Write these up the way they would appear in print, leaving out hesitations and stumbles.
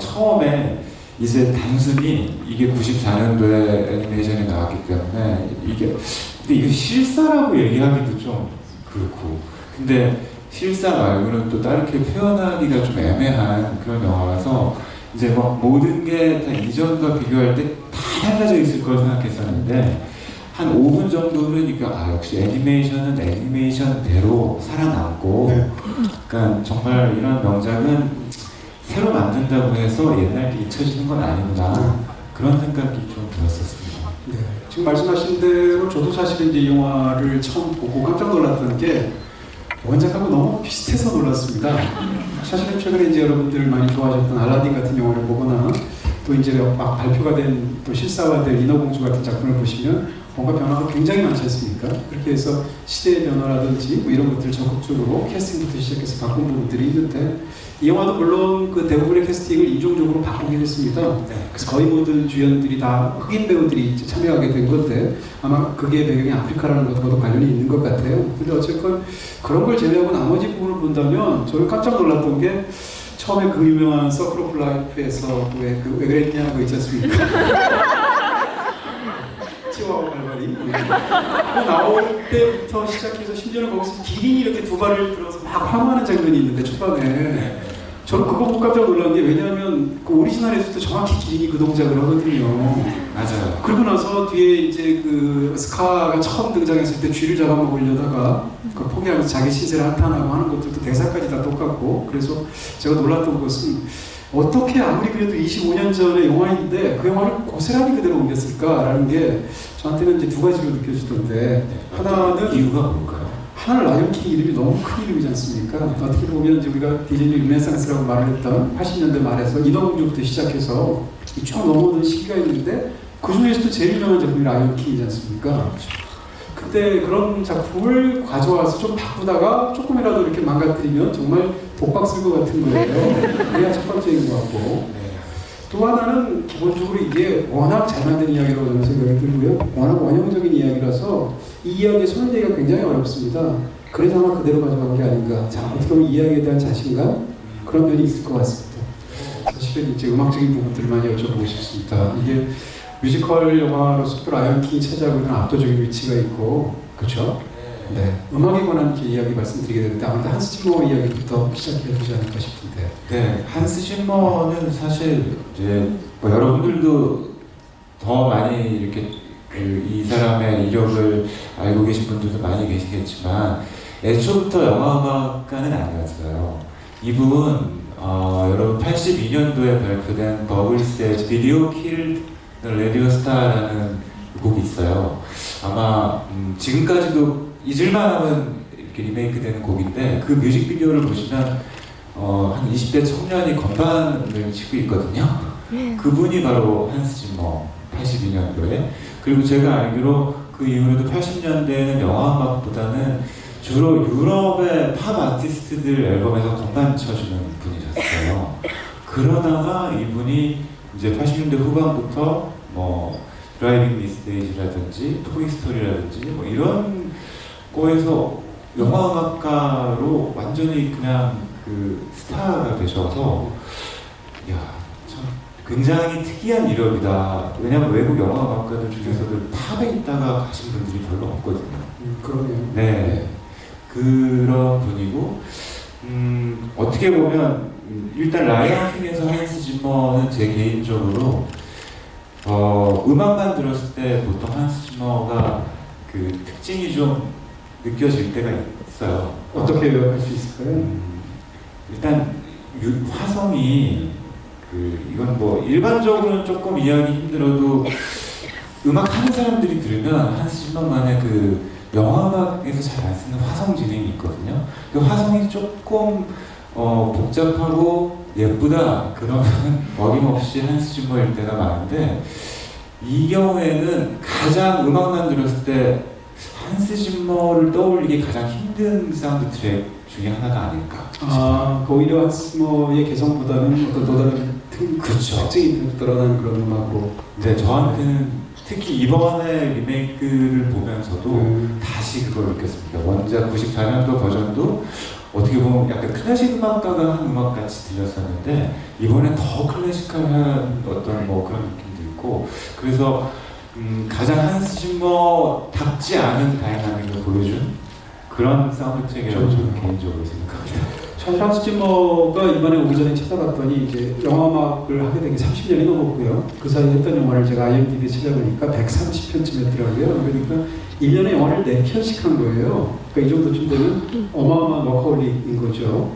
처음에 이제 단순히 이게 94년도에 애니메이션이 나왔기 때문에 근데 이게 실사라고 얘기하기도 좀 그렇고, 근데 실사 말고는 또 다르게 표현하기가 좀 애매한 그런 영화라서 이제 뭐 모든 게 다 이전과 비교할 때 다 달라져 있을 걸 생각했었는데 한 5분 정도 흐르니까 역시 애니메이션은 애니메이션대로 살아남고, 네. 그러니까 정말 이런 명작은 새로 만든다고 해서 옛날 게 잊혀지는 건 아니구나, 그런 생각이 좀 들었었습니다. 네. 지금 말씀하신 대로 저도 사실 이제 이 영화를 처음 보고 깜짝 놀랐던 게 원작하고 너무 비슷해서 놀랐습니다. 사실은 최근에 이제 여러분들 많이 좋아하셨던 알라딘 같은 영화를 보거나 또 이제 막 발표가 된 또 실사화된 인어공주 같은 작품을 보시면 뭔가 변화가 굉장히 많지 않습니까? 그렇게 해서 시대의 변화라든지 뭐 이런 것들을 적극적으로 캐스팅부터 시작해서 바꾼 부분들이 있는데, 이 영화도 물론 그 대부분의 캐스팅을 인종적으로 바꾸긴 했습니다. 그래서 거의 모든 주연들이 다 흑인 배우들이 이제 참여하게 된 건데 아마 그게 배경이 아프리카라는 것과도 관련이 있는 것 같아요. 근데 어쨌건 그런 걸 제외하고 나머지 부분을 본다면 저는 깜짝 놀랐던 게, 처음에 그 유명한 서클 오브 라이프에서 왜 그랬냐 그거 있지 않습니까? 치와와 발발이 나올 때부터 시작해서 심지어는 거기서 기린이 이렇게 두 발을 들어서 막 환호하는 장면이 있는데 초반에 저는 그거 보고 깜짝 놀란 게, 왜냐하면 그 오리지널에서도 정확히 기린이 그 동작을 하거든요. 맞아요. 그리고 나서 뒤에 이제 그 스카가 처음 등장했을 때 쥐를 잡아먹으려다가 그 포기하면서 자기 신세를 한탄하고 하는 것들도 대사까지 다 똑같고, 그래서 제가 놀랐던 것은 어떻게 아무리 그래도 25년 전의 영화인데 그 영화를 고스란히 그대로 옮겼을까라는 게 저한테는 이제 두 가지로 느껴지던데, 하나는 이유가 뭘까요? 하나는 라이언킹 이름이 너무 큰 이름이지 않습니까? 어떻게 보면 이제 우리가 디즈니 르네상스라고 말을 했던 80년대 말에서 인어공주부터 시작해서 쭉 넘어오던 시기가 있는데 그 중에서도 제일 유명한 작품이 라이언킹이지 않습니까? 그때 그런 작품을 가져와서 좀 바꾸다가 조금이라도 이렇게 망가뜨리면 정말 독박 쓸 것 같은 거예요. 그래야 첫 번째인 것 같고, 또 하나는 기본적으로 이게 워낙 잘 만든 이야기라고 저는 생각이 들고요. 워낙 원형적인 이야기라서 이 이야기에 손대기가 굉장히 어렵습니다. 그래서 아마 그대로 가져간 게 아닌가. 자, 어떻게 보면 이야기에 대한 자신감? 그런 면이 있을 것 같습니다. 사실은 이제 음악적인 부분들을 많이 여쭤보고 싶습니다. 이게 뮤지컬 영화로서 또 라이언킹이 차지하고 있는 압도적인 위치가 있고, 그렇죠? 네. 음악에 관한 이야기 말씀드리게 되는데 아무래도 한스 짐머 이야기부터 시작해 보지 않을까 싶은데. 네, 한스 짐머는 사실 이제 뭐 여러분들도 더 많이 이렇게 이 사람의 이력을 알고 계신 분들도 많이 계시겠지만 애초부터 영화음악가는 아니었어요. 이분 여러분 82년도에 발표된 버블스의 비디오 킬드 레디오 스타라는 곡이 있어요. 아마 지금까지도 잊을만하면 이렇게 리메이크되는 곡인데, 그 뮤직비디오를 보시면 한 20대 청년이 건반을 치고 있거든요. 그분이 바로 한스 짐머, 82년도에. 그리고 제가 알기로 그 이후로도 80년대에는 영화음악보다는 주로 유럽의 팝 아티스트들 앨범에서 건반 쳐주는 분이셨어요. 그러다가 이분이 이제 80년대 후반부터 뭐 드라이빙 미스 데이지라든지 토이 스토리라든지 뭐 이런 거에서 영화음악가로 완전히 그냥 그 스타가 되셔서, 야, 참 굉장히 특이한 이력이다. 왜냐면 외국 영화음악가들 중에서도 팝에 있다가 가신 분들이 별로 없거든요. 그러네요. 네, 그런 분이고, 어떻게 보면 일단 라이언킹에서 한스 짐머는 제 개인적으로 음악만 들었을 때 보통 한스 짐머가 그 특징이 좀 느껴질 때가 있어요. 어떻게 요약할 수 있을까요? 일단 화성이 이건 뭐 일반적으로는 조금 이해하기 힘들어도 음악 하는 사람들이 들으면 한스 짐머만의 그 영화음악에서 잘 안 쓰는 화성 진행이 있거든요. 그 화성이 조금 복잡하고 예쁘다 그러면 어림없이 한스 짐머일 때가 많은데, 이 경우에는 가장 음악만 들었을 때 한스 짐머를 떠올리기 가장 힘든 사운드 트랙 중에 하나가 아닐까 싶어요. 오히려 한스 짐머의 개성보다는 어떤 또 다른 그렇죠. 특징이 드러나는 그런 음악으로. 네, 저한테는 특히 이번에 리메이크를 보면서도 다시 그걸 느꼈습니다. 원작 94년도 버전도 어떻게 보면 약간 클래식 음악가가 한 음악 같이 들렸었는데 이번엔 더 클래식한 어떤 뭐 그런 느낌도 있고 그래서 가장 한스 짐머답지 않은 다이나믹을 보여준 그런 사운드 트랙이라고 저는 개인적으로 생각합니다. 사실 한스 짐머가 이번에 오기 전에 찾아봤더니 이제 영화음악을 하게 된 게 30년이 넘었고요. 그 사이에 했던 영화를 제가 IMDb에 찾아보니까 130편쯤 했더라고요. 그러니까 1년에 영화를 4편씩 한 거예요. 그러니까 이 정도쯤 되면 어마어마한 워커홀릭인 거죠.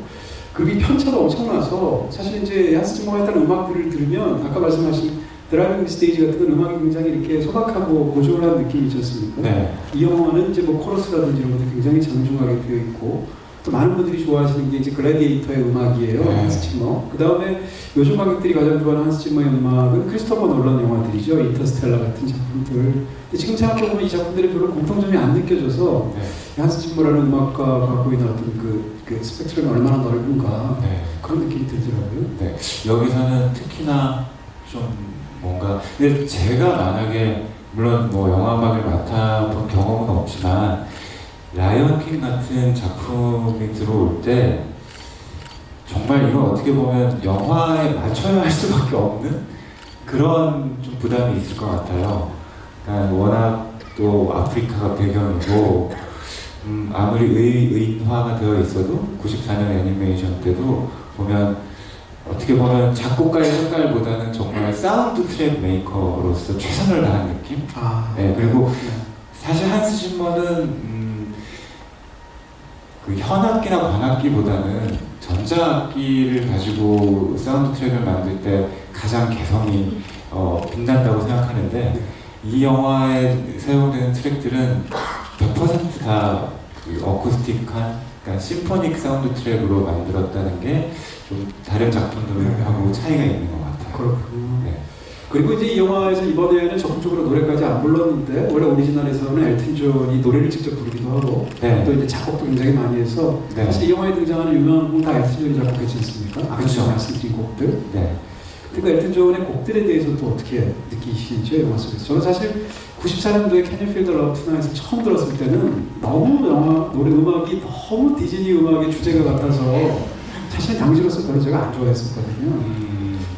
그리고 이 편차가 엄청나서 사실 이제 한스 짐머가 했던 음악들을 들으면 아까 말씀하신 드라이빙 스테이지 같은 건 음악이 굉장히 이렇게 소박하고 고조한 느낌이 있지 않습니까? 네. 이 영화는 이제 뭐 코러스라든지 이런 것도 굉장히 장중하게 되어 있고 또 많은 분들이 좋아하시는 게 이제 글래디에이터의 음악이에요. 네. 한스 짐머. 그 다음에 요즘 관객들이 가장 좋아하는 한스 짐머의 음악은 크리스토퍼 놀란 영화들이죠. 인터스텔라 같은 작품들. 근데 지금 생각해보면 이 작품들이 별로 공통점이 안 느껴져서 네. 한스 짐머라는 음악가가 갖고 있는 어떤 그 스펙트럼이 얼마나 넓은가 네. 그런 느낌이 들더라고요. 네. 여기서는 특히나 좀 뭔가 근데 제가 만약에 물론 뭐 영화음악을 맡아본 경험은 없지만 라이언 킹 같은 작품이 들어올 때 정말 이건 어떻게 보면 영화에 맞춰야 할 수밖에 없는 그런 좀 부담이 있을 것 같아요. 그러니까 워낙 또 아프리카가 배경이고 아무리 의인화가 되어 있어도 94년 애니메이션 때도 보면 어떻게 보면 작곡가의 색깔보다는 정말 사운드 트랙 메이커로서 최선을 다한 느낌? 네, 그리고 사실 한스 짐머는 그 현악기나 관악기보다는 전자악기를 가지고 사운드 트랙을 만들 때 가장 개성이 빛난다고 생각하는데 이 영화에 사용되는 트랙들은 100% 다 그 어쿠스틱한 그러니까 심포닉 사운드 트랙으로 만들었다는 게 좀 다른 작품들하고 차이가 있는 것 같아요. 그렇군요. 네. 그리고 이제 이 영화에서 이번에는 적극적으로 노래까지 안 불렀는데 원래 오리지널에서는 엘튼 존이 노래를 직접 부르기도 하고 네. 또 이제 작곡도 굉장히 많이 해서 네. 사실 이 영화에 등장하는 유명한 곡 다 엘튼 존이 작곡했지 않습니까? 아, 그렇죠. 말씀드린 곡들. 네. 그러니까 엘튼 존의 곡들에 대해서 또 어떻게 느끼시는지요, 영화 속에서? 저는 사실 94년도에 Can You Feel the Love Tonight을 처음 들었을 때는 너무 영화 노래 음악이 너무 디즈니 음악의 주제가 같아서 사실 당시로서 별로 제가 안 좋아했었거든요.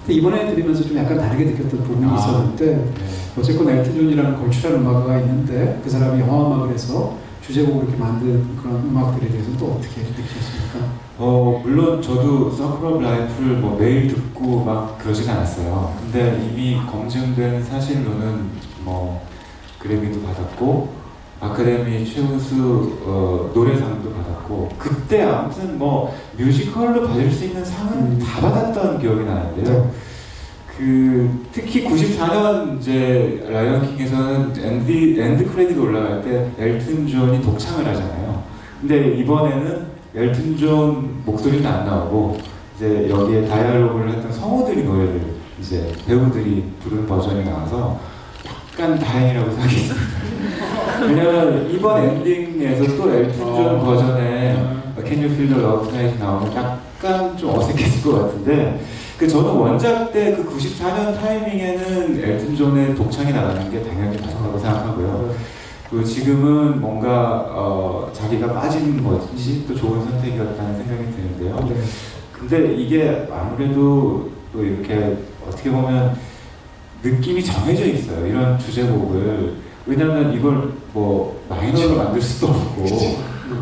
근데 이번에 들으면서 좀 약간 다르게 느꼈던 부분이 있었는데 네. 어쨌건 엘튼 존이라는 걸출한 음악가가 있는데 그 사람이 영화 음악을 해서 주제곡을 이렇게 만든 그런 음악들에 대해서 또 어떻게 느끼셨습니까? 물론 저도 서클 오브 라이프를 뭐 매일 듣고 막 그러진 않았어요. 근데 이미 검증된 사실로는 뭐 그래미도 받았고 아카데미 최우수 노래상도 받았고 그때 아무튼 뭐 뮤지컬로 받을 수 있는 상은 다 받았던 기억이 나는데요. 그 특히 94년 이제 라이언 킹에서는 엔드 크레딧 올라갈 때 엘튼 존이 독창을 하잖아요. 근데 이번에는 엘튼 존 목소리는 안 나오고 이제 여기에 다이얼로그를 했던 성우들이 노래를 이제 배우들이 부른 버전이 나와서 약간 다행이라고 생각했습니다. 왜냐면 이번 엔딩에서 또 엘튼 존 버전의 Can You Feel the Love Tonight 나오면 약간 좀 어색했을 것 같은데 저는 원작 때 그 94년 타이밍에는 엘튼 존의 독창이 나가는 게 당연히 맞다고 생각하고요. 그 지금은 뭔가 자기가 빠지는 것이 또 좋은 선택이었다는 생각이 드는데요. 근데 이게 아무래도 또 이렇게 어떻게 보면 느낌이 정해져 있어요. 이런 주제곡을. 왜냐면 이걸 뭐 마이너로 만들 수도 없고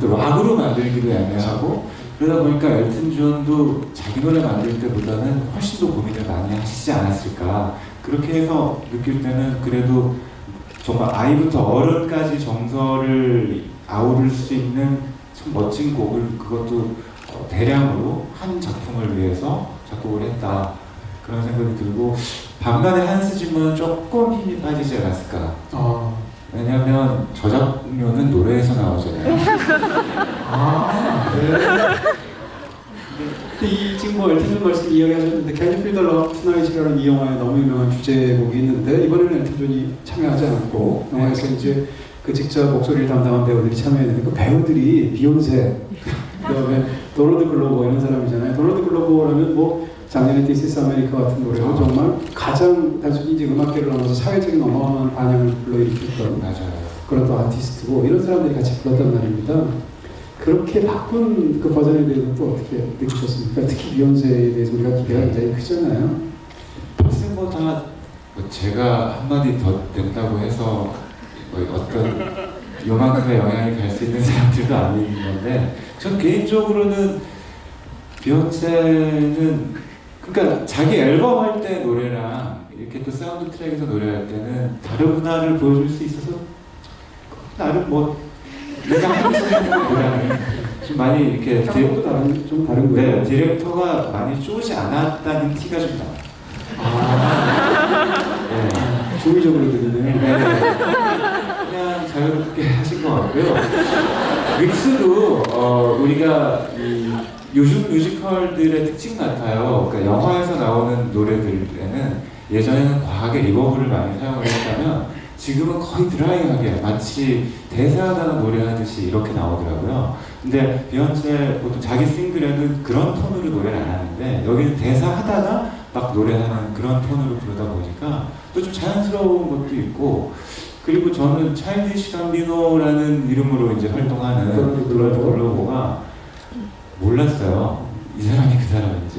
또 락으로 만들기도 애매하고 그러다 보니까 엘튼 존도 자기 노래 만들 때보다는 훨씬 더 고민을 많이 하시지 않았을까. 그렇게 해서 느낄 때는 그래도 정말 아이부터 어른까지 정서를 아우를 수 있는 참 멋진 곡을 그것도 대량으로 한 작품을 위해서 작곡을 했다. 그런 생각이 들고 반면에 한스 짐머는 조금 힘이 빠지지 않았을까. 왜냐하면 저작료는 노래에서 나오잖아요. 이 지금 뭐 엘튼 존 말씀 이야기하셨는데 Can You Feel the Love Tonight이라는 이 영화에 너무 유명한 주제곡이 있는데 이번에는 엘튼 존이 참여하지 않았고 영화에서 이제 그 직접 목소리를 담당한 배우들이 참여했는데 그 배우들이 비욘세 그다음에 도널드 글로버 이런 사람이잖아요. 도널드 글로버라면 뭐 작년에 This is America 같은 노래로 정말 가장 단순히 이제 음악계를 넘어서 사회적인 어마어마한 반향을 불러일으켰던 맞아요. 그런 또 아티스트고 이런 사람들이 같이 불렀단 말입니다. 그렇게 바꾼 그 버전에 대해서 또 어떻게 느끼셨습니까? 특히 비욘세에 대해서 우리가 기대가 굉장히 크잖아요. 글쎄 뭐다 뭐 제가 한마디 더 낸다고 해서 뭐 어떤 요만큼의 영향이 갈 수 있는 사람들도 아닌 건데 저는 개인적으로는 비욘세는 그러니까 자기 앨범 할 때 노래랑 이렇게 또 사운드 트랙에서 노래할 때는 다르구나를 보여줄 수 있어서 나름 뭐 내가 하고 있는 노래는 좀 많이 이렇게 좀 다른 거예요. 네, 디렉터가 많이 쪼지 않았다는 티가 좀 나요. 네. 조의적으로 들리네요. 네. 그냥 자유롭게 하신 것 같고요. 믹스도 우리가 요즘 뮤지컬들의 특징 같아요. 그러니까 영화에서 나오는 노래들에는 예전에는 과하게 리버브를 많이 사용을 했다면 지금은 거의 드라이하게 마치 대사하다가 노래하듯이 이렇게 나오더라고요. 근데 비욘세 보통 자기 싱글에는 그런 톤으로 노래를 안 하는데 여기는 대사하다가 막 노래하는 그런 톤으로 부르다 보니까 또 좀 자연스러운 것도 있고 그리고 저는 차일디시 감비노라는 이름으로 이제 활동하는 도널드 글로버가 몰랐어요. 이 사람이 그 사람인지.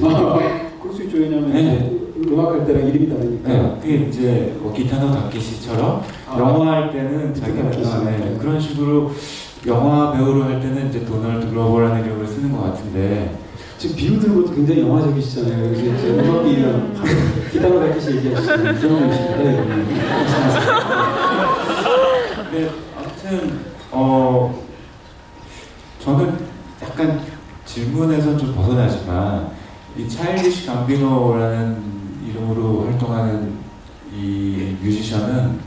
그럴 수 있죠. 왜냐하면 네. 음악할 때랑 이름이 다르니까. 네, 그게 이제 뭐 기타노 다케시처럼 영화 할 때는 자기가 그런 식으로 영화 배우로 할 때는 이제 도널드 글로버라는 이름을 쓰는 것 같은데 지금 비유 들은 것도 굉장히 영화적이시잖아요. 이제 음악이랑 기타노 다케시 얘기하시잖아요. 이정도 있습니다. 근데 아무튼 저는 약간 질문에서 좀 벗어나지만 이 차일디시 감비노라는 이름으로 활동하는 이 뮤지션은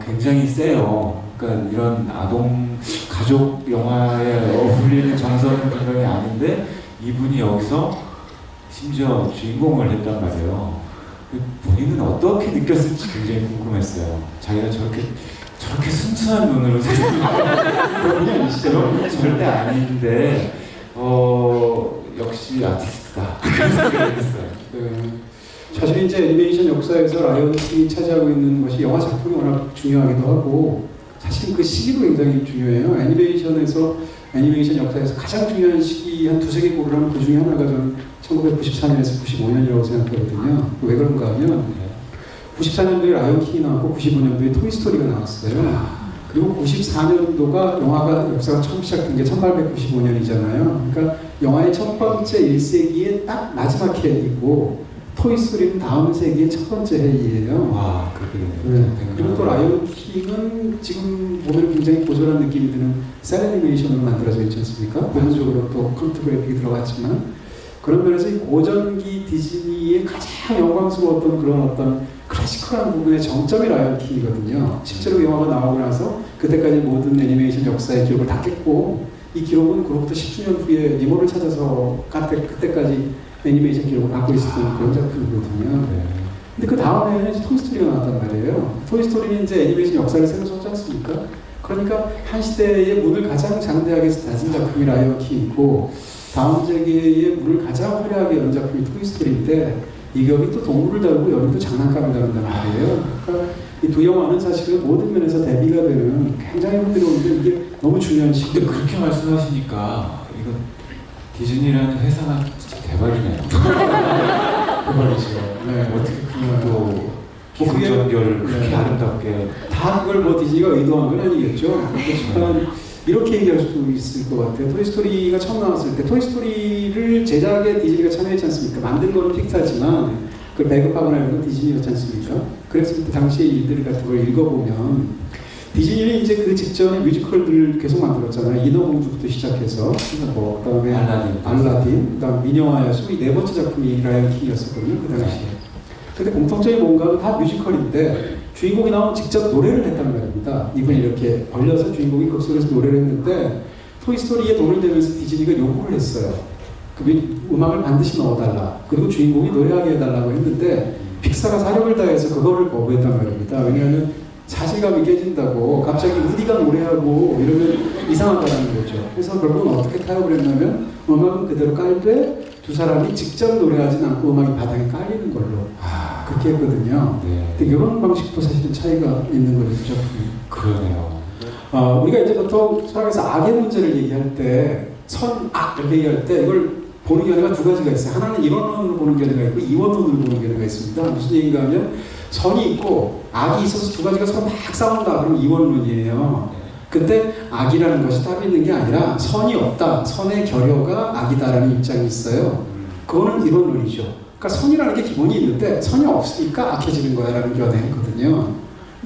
굉장히 세요. 그러니까 이런 아동 가족 영화에 어울리는 정서는 분명히 아닌데 이분이 여기서 심지어 주인공을 했단 말이에요. 본인은 어떻게 느꼈을지 굉장히 궁금했어요. 자기가 저렇게 순수한 눈으로 그런 분이 아니시죠? 그런 분이 절대 아닌데 역시 아티스트다. 그런 생각을 했어요. 사실 이제 애니메이션 역사에서 라이언 킹이 차지하고 있는 것이 영화 작품이 워낙 중요하기도 하고 사실 그 시기도 굉장히 중요해요. 애니메이션 역사에서 가장 중요한 시기 한 두세 개 고르라면 그 중에 하나가 저는 1994년에서 95년이라고 생각하거든요. 왜 그런가 하면 94년도에 라이언 킹이 나왔고 95년도에 토이스토리가 나왔어요. 그리고 94년도가 영화가 역사가 처음 시작된 게 1895년이잖아요. 그러니까 영화의 첫 번째 1세기의 딱 마지막 해이고 토이스토리는 다음 세기의 첫 번째 해이에요. 와, 그렇게 네. 그리고 또 라이언 킹은 지금 보면 굉장히 고졸한 느낌이 드는 셀 애니메이션으로 만들어져 있지 않습니까? 부분적으로 또 컴퓨터 그래픽이 들어갔지만 그런 면에서 이 고전기 디즈니의 가장 영광스러웠던 그런 어떤 클래시컬한 부분의 정점이 라이언 킹이거든요. 실제로 영화가 나오고 나서 그때까지 모든 애니메이션 역사의 기록을 다 깼고 이 기록은 그로부터 10수년 후에 니모를 찾아서 그때까지 애니메이션 기록을 갖고 있었던 그런 작품이거든요. 근데 그 다음에는 이제 토이스토리가 나왔단 말이에요. 토이스토리는 이제 애니메이션 역사를 새로 썼지 않습니까? 그러니까 한 시대의 문을 가장 장대하게 다진 작품이 라이언 킹이고 다음 세기의 문을 가장 화려하게 연 작품이 토이스토리인데 이격이 또 동물을 다루고 여기도 장난감을 다룬단 말이에요. 그러니까 이 두 영화는 사실은 모든 면에서 대비가 되는 굉장히 흥미로운데 이게 너무 중요한 시기. 근데 그렇게 말씀하시니까 이거 디즈니라는 회사가 진짜 대박이네요. 대박이죠. 네. 어떻게 그거 기승전결을 그렇게 아름답게 다 그걸 뭐 디즈니가 의도한 건 아니겠죠. 그렇지만 이렇게 얘기할 수도 있을 것 같아요. 토이스토리가 처음 나왔을 때 토이스토리를 제작에 디즈니가 참여했지 않습니까? 만든 거는 픽사지만 그걸 배급하거나 이런 건 디즈니였지 않습니까? 그래서 그때 당시의 일들 같은 걸 읽어보면 디즈니는 이제 그 직전에 뮤지컬들을 계속 만들었잖아요. 인어공주부터 시작해서 뭐 그다음에 알라딘, 그다음 미녀와야수 이 네 번째 작품이 라이언 킹이었었거든요. 그 당시에. 근데 공통점이 뭔가 다 뮤지컬인데 주인공이 나오면 직접 노래를 했단 말입니다. 이분이 이렇게 벌려서 주인공이 극소리에서 노래를 했는데 토이스토리에 돈을 내면서 디즈니가 요구를 했어요. 그 음악을 반드시 넣어달라. 그리고 주인공이 노래하게 해달라고 했는데 픽사가 사력을 다해서 그거를 거부했단 말입니다. 왜냐하면 자신감이 깨진다고 갑자기 우디가 노래하고 이러면 이상하다는 거죠. 그래서 결국은 어떻게 타협을 했냐면 음악은 그대로 깔되 두 사람이 직접 노래하진 않고 음악이 바닥에 깔리는 걸로 그렇게 했거든요. 네. 근데 이런 방식도 사실은 차이가 있는 거죠. 그러네요. 우리가 이제 보통 철학에서 악의 문제를 얘기할 때 선, 악 이렇게 얘기할 때 이걸 보는 견해가 두 가지가 있어요. 하나는 이원론으로 보는 견해가 있고 이원론으로 보는 견해가 있습니다. 무슨 얘기인가 하면 선이 있고 악이 있어서 두 가지가 서로 막 싸운다. 그러면 이원론이에요. 근데 악이라는 것이 답이 있는 게 아니라 선이 없다. 선의 결여가 악이다라는 입장이 있어요. 그거는 이원론이죠. 그러니까 선이라는 게 기본이 있는데 선이 없으니까 악해지는 거야라는 견해거든요.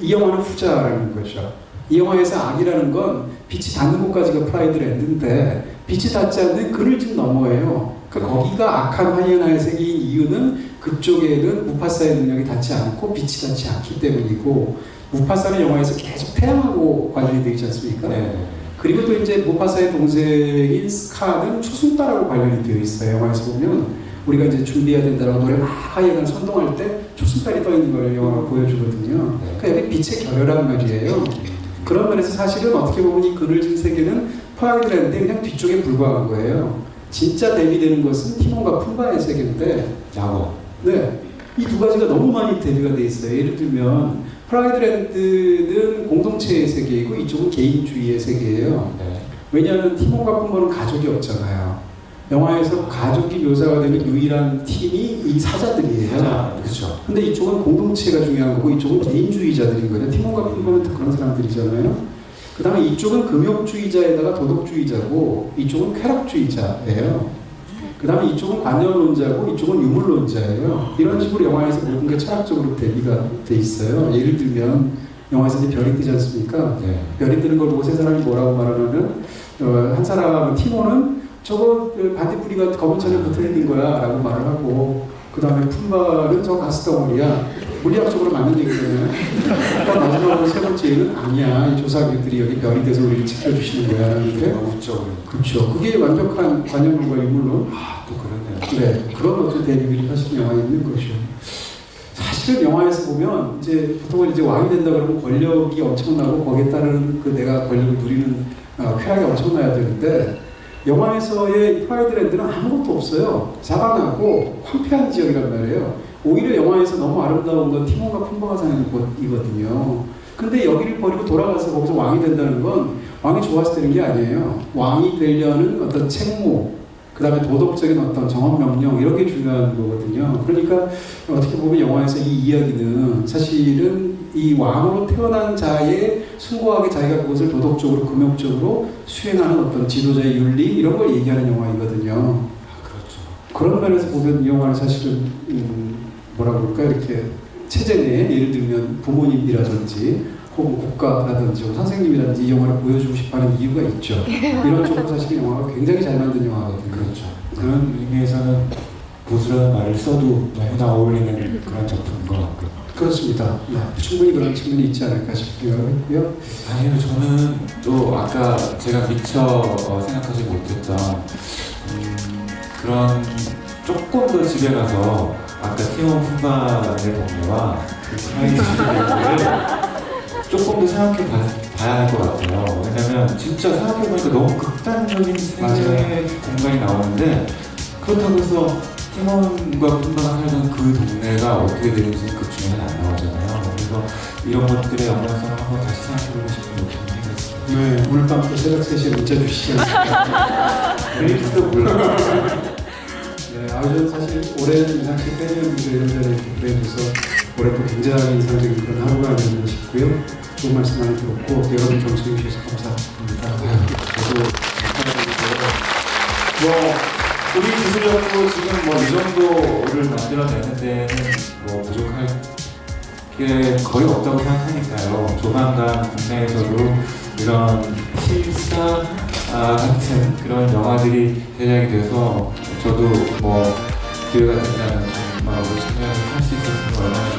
이 영화는 후자라는 거죠. 이 영화에서 악이라는 건 빛이 닿는 곳까지가 프라이드 랜드인데 빛이 닿지 않는 그늘집 너머예요. 그러니까 거기가 악한 하이에나의 세계인 이유는 그쪽에는 무파사의 능력이 닿지 않고 빛이 닿지 않기 때문이고 무파사는 영화에서 계속 태양하고 관련이 되어 있지 않습니까? 네. 그리고 또 이제 무파사의 동생인 스카는 초승달하고 관련이 되어 있어요. 영화에서 보면 우리가 이제 준비해야 된다라고 노래 막 하이에나를 선동할 때 초승달이 떠 있는 걸 영화가 보여주거든요. 그러니까 여기 빛의 결여란 말이에요. 그런 면에서 사실은 어떻게 보면 이 그늘진 세계는 프라이드랜드의 그냥 뒤쪽에 불과한 거예요. 진짜 대비되는 것은 티몬과 푼바의 세계인데 네, 이 두 가지가 너무 많이 대비가 돼 있어요. 예를 들면 프라이드랜드는 공동체의 세계이고 이쪽은 개인주의의 세계예요. 왜냐하면 티몬과 푼바는 가족이 없잖아요. 영화에서 가족이 묘사가 되는 유일한 팀이 이 사자들이에요. 그렇죠. 근데 이쪽은 공동체가 중요한 거고 이쪽은 개인주의자들인 거예요. 티몬과 푼바는 다 그런 사람들이잖아요. 그 다음에 이쪽은 금욕주의자에다가 도덕주의자고 이쪽은 쾌락주의자예요. 그 다음에 이쪽은 관념론자고 이쪽은 유물론자예요. 이런 식으로 영화에서 모든 게 철학적으로 대비가 돼 있어요. 예를 들면 영화에서 이제 별이 뜨지 않습니까? 별이 뜨는 걸 보고 세 사람이 뭐라고 말하냐면 한 사람은 티모는 저거 반딧불이가 검은 천에 붙어있는 거야 라고 말을 하고 그 다음에 푼바는 저 가스덩어리야. 물리학적으로 맞는 얘기잖아요. 그러니까 마지막으로 세 번째는 아니야. 이 조사기들이 여기 별이 돼서 우리를 지켜주시는 거야. 하는데 그렇죠. 그게 완벽한 관념론과 유물론. 또 그러네요. 네, 그런 어떤 대비들이 사실 영화에 있는 거죠. 사실은 영화에서 보면 이제 보통은 이제 왕이 된다 그러면 권력이 엄청나고 거기에 따른 그 내가 권력을 누리는 쾌락이 엄청나야 되는데 영화에서의 프라이드랜드는 아무것도 없어요. 사바나고 황폐한 지역이란 말이에요. 오히려 영화에서 너무 아름다운 건 티몬과 푼바가 사는 곳이거든요. 근데 여기를 버리고 돌아가서 거기서 왕이 된다는 건 왕이 좋아서 되는 게 아니에요. 왕이 되려는 어떤 책무, 그 다음에 도덕적인 어떤 정언 명령 이런 게 중요한 거거든요. 그러니까 어떻게 보면 영화에서 이 이야기는 사실은 이 왕으로 태어난 자의 숭고하게 자기가 그것을 도덕적으로 금욕적으로 수행하는 어떤 지도자의 윤리 이런 걸 얘기하는 영화이거든요. 그렇죠. 그런 면에서 보면 이 영화는 사실은 뭐라 그럴까 이렇게 체제 내에 예를 들면 부모님이라든지 혹은 국가라든지 선생님이라든지 이 영화를 보여주고 싶어하는 이유가 있죠. 이런 쪽으로 사실 영화가 굉장히 잘 만든 영화거든요. 그렇죠. 그런 의미에서는 보수라는 말을 써도 너무나 어울리는 그런 작품인 것 같고요. 그렇습니다. 네, 충분히 그런 측면이 있지 않을까 싶고요. 아니요, 저는 또 아까 제가 미처 생각하지 못했던 그런 조금 더 집에 가서 아까 티몬 푼바의 동네와 그 프라이드를 조금 더 생각해 봐야 할 것 같아요. 왜냐면 진짜 생각해보니까 너무 극단적인 세계의 공간이 나오는데 그렇다고 해서 티몬과 푼바가 살던 그 동네가 어떻게 되는지 그 중에는 안 나오잖아요. 그래서 이런 것들의 연관성을 한번 다시 생각해보고 싶은 욕심이 생겼습니다. 네, 오늘 밤또 새벽 3시에 문자 주시지 않습니까? 그릴지도 몰라. 네, 저는 사실 오랜 인상식 팬이었는데 이런 자리에 대해서 올해 또 굉장히 인상적인 그런 하루가 아니었나 싶고요. 좋은 말씀 많이 들었고 여러분 경청해 주셔서 감사합니다. 저도 우리 기술력도 지금 뭐 이 정도를 만들어내는 데는 뭐 부족할 게 거의 없다고 생각하니까요. 조만간 국내에서도 이런 실사 같은 그런 영화들이 제작이 돼서 저도 뭐 기회가 된다면 정말 참여를 할 수 있었으면 얼마나